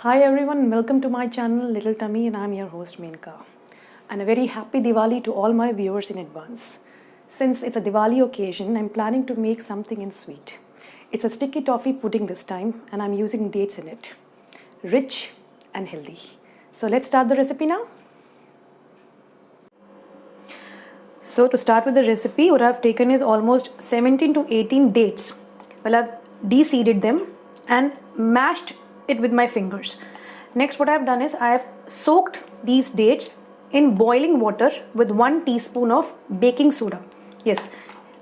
Hi everyone, welcome to my channel Little Tummy and I'm your host Menka. And a very happy Diwali to all my viewers in advance. Since it's a Diwali occasion, I'm planning to make something in sweet. It's a sticky toffee pudding this time and I'm using dates in it. Rich and healthy. So let's start the recipe now. So to start with the recipe, what I've taken is almost 17 to 18 dates. Well, I've de-seeded them and mashed it with my fingers. Next, what I've done is I have soaked these dates in boiling water with 1 teaspoon of baking soda. Yes,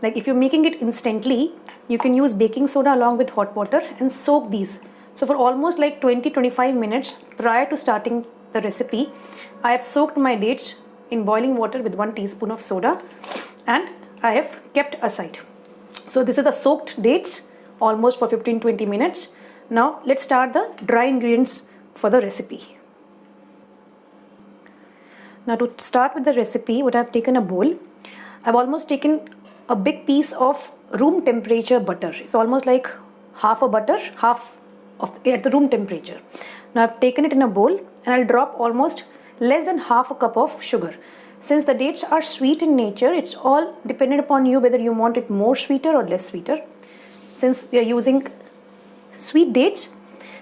like if you're making it instantly, you can use baking soda along with hot water and soak these. So for almost like 20-25 minutes prior to starting the recipe, I have soaked my dates in boiling water with 1 teaspoon of soda and I have kept aside. So this is the soaked dates almost for 15-20 minutes. Now let's start the dry ingredients for the recipe. Now to start with the recipe, what I've taken a bowl. I've almost taken a big piece of room temperature butter. It's almost like half a butter, half of at the room temperature. Now I've taken it in a bowl and I'll drop almost less than half a cup of sugar. Since the dates are sweet in nature, it's all dependent upon you whether you want it more sweeter or less sweeter. Since we are using sweet dates,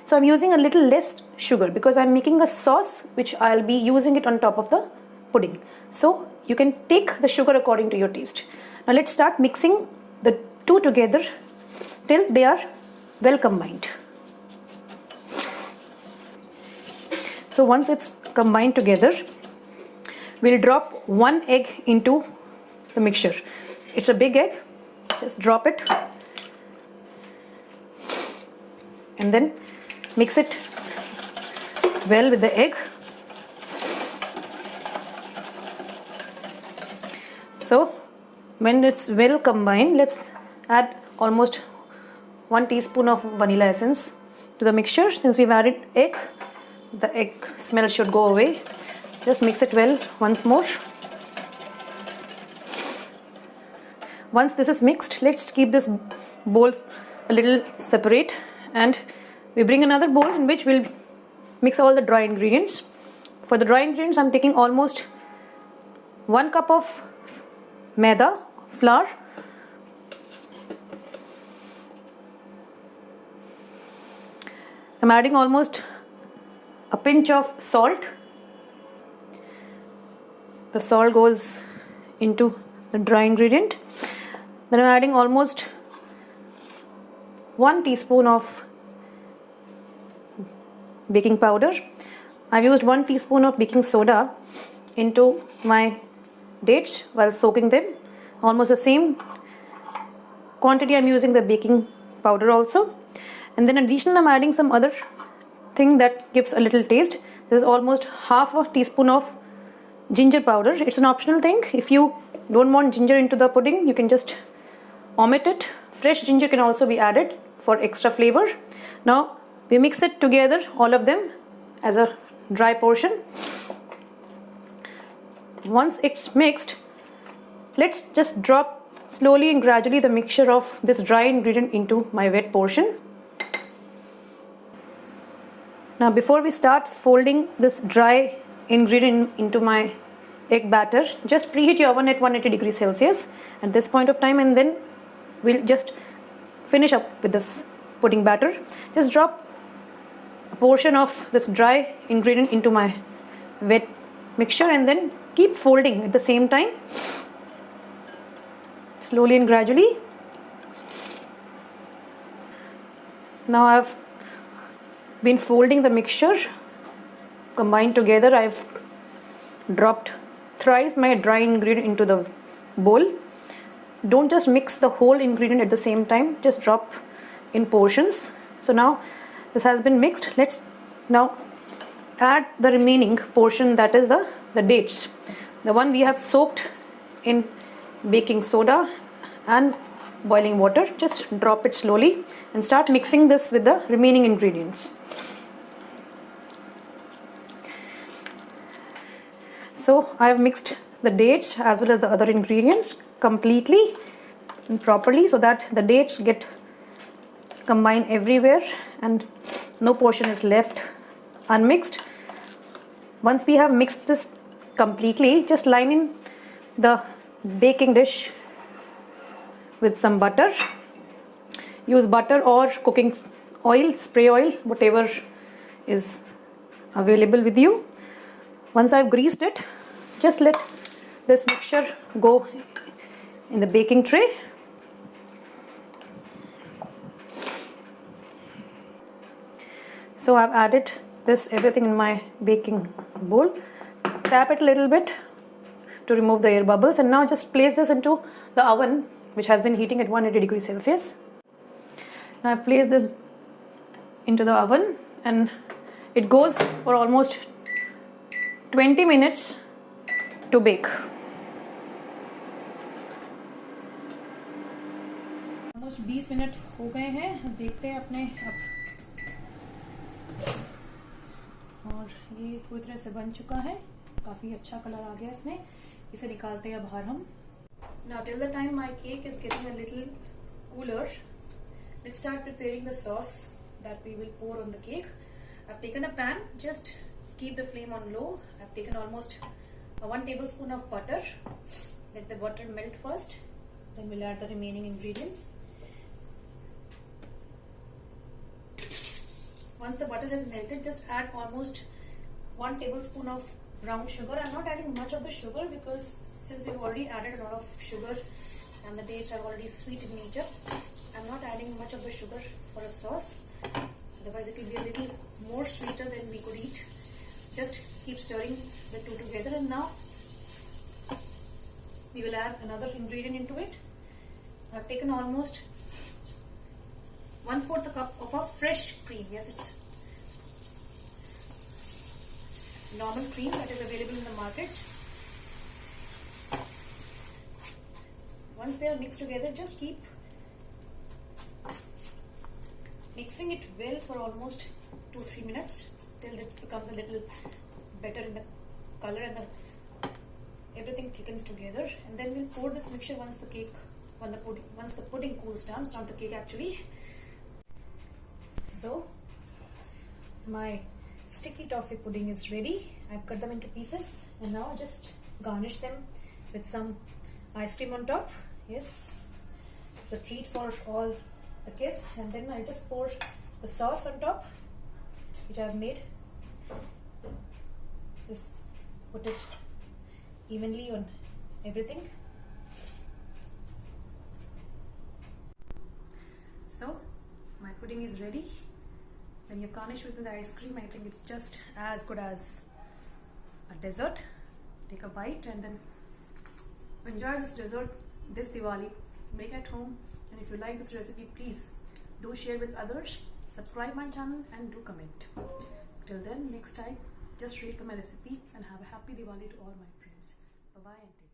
so I'm using a little less sugar because I'm making a sauce which I'll be using it on top of the pudding. So you can take the sugar according to your taste. Now let's start mixing the two together till they are well combined. So once it's combined together, we'll drop 1 egg into the mixture. It's a big egg, just drop it and then mix it well with the egg. So when it's well combined, let's add almost 1 teaspoon of vanilla essence to the mixture. Since we've added egg, the egg smell should go away. Just mix it well once more. Once this is mixed, let's keep this bowl a little separate and we bring another bowl in which we'll mix all the dry ingredients. For the dry ingredients, I'm taking almost 1 cup of maida flour, I'm adding almost a pinch of salt. The salt goes into the dry ingredient. Then I'm adding almost 1 teaspoon of baking powder. I've used 1 teaspoon of baking soda into my dates while soaking them. Almost the same quantity I'm using the baking powder also. And then additional I'm adding some other thing that gives a little taste. This is almost half a teaspoon of ginger powder. It's an optional thing. If you don't want ginger into the pudding, you can just omit it. Fresh ginger can also be added for extra flavor. Now we mix it together, all of them as a dry portion. Once it's mixed, let's just drop slowly and gradually the mixture of this dry ingredient into my wet portion. Now before we start folding this dry ingredient into my egg batter, just preheat your oven at 180 degrees Celsius at this point of time and then we'll just finish up with this pudding batter. Just drop a portion of this dry ingredient into my wet mixture and then keep folding at the same time, slowly and gradually. Now I've been folding the mixture combined together. I've dropped thrice my dry ingredient into the bowl. Don't just mix the whole ingredient at the same time, just drop in portions. So now this has been mixed. Let's now add the remaining portion, that is the dates, the one we have soaked in baking soda and boiling water. Just drop it slowly and start mixing this with the remaining ingredients. So I have mixed the dates as well as the other ingredients completely and properly so that the dates get combined everywhere and no portion is left unmixed. Once we have mixed this completely, just line in the baking dish with some butter. Use butter or cooking oil, spray oil, whatever is available with you. Once I've greased it, just let this mixture go in the baking tray. So I've added this everything in my baking bowl. Tap it a little bit to remove the air bubbles, and now just place this into the oven, which has been heating at 180 degrees Celsius. Now I've placed this into the oven and it goes for almost 20 minutes to bake. Almost 20 minute हो गए हैं, देखते हैं अपने अब, और ये पूरी तरह से बन चुका है, काफी अच्छा कलर आ गया इसमें. इसे निकालते हैं बाहर हम. Now till the time my cake is getting a little cooler, let's start preparing the sauce that we will pour on the cake. I've taken a pan, just keep the flame on low. I've taken almost 1 tablespoon of butter. Let the butter melt first, then we'll add the remaining ingredients. Once the butter is melted, just add almost 1 tablespoon of brown sugar. I'm not adding much of the sugar because since we've already added a lot of sugar and the dates are already sweet in nature, I'm not adding much of the sugar for a sauce. Otherwise it will be a little more sweeter than we could eat. Just keep stirring the two together, and now we will add another ingredient into it. I've taken almost 1/4 cup of our fresh cream. Yes, it's normal cream that is available in the market. Once they are mixed together, just keep mixing it well for almost 2-3 minutes till it becomes a little better in the color and everything thickens together. And then we'll pour this mixture once the pudding cools down. It's not the cake actually. So my sticky toffee pudding is ready. I've cut them into pieces and now just garnish them with some ice cream on top. Yes, it's a treat for all the kids. And then I just pour the sauce on top, which I've made. Just put it evenly on everything. So my pudding is ready. When you garnish with the ice cream, I think it's just as good as a dessert. Take a bite and then enjoy this dessert this Diwali. Make at home, and if you like this recipe, please do share with others. Subscribe my channel and do comment. Till then, next time, just read for my recipe and have a happy Diwali to all my friends. Bye bye and take care.